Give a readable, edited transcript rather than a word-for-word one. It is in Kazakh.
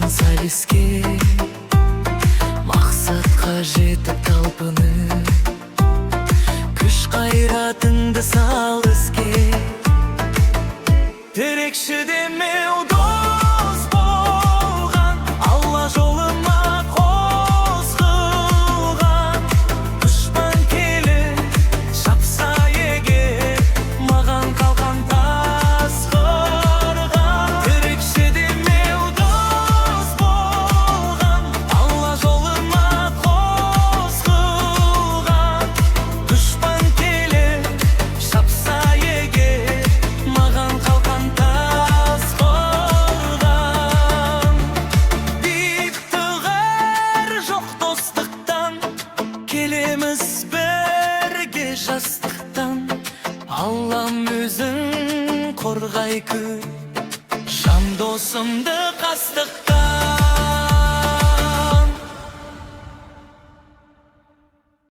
салиске, мақсатқа жетіп талпынып, күш қайратыңды сал іске. Терекші демеу дос болған, Алла жолыма қос қылған. Дұшпан келіп шапса егер, маған қалған тас қорған. Терекші демеу дос болған, Алла жолыма қос қылған. Дұшпан келіп шапса егер, маған қалған тас қорған. Биіктіғар жоқ достықтан, келеміз бірге жастықтан. Аллам өзің қорғай көр, жан досымды қастық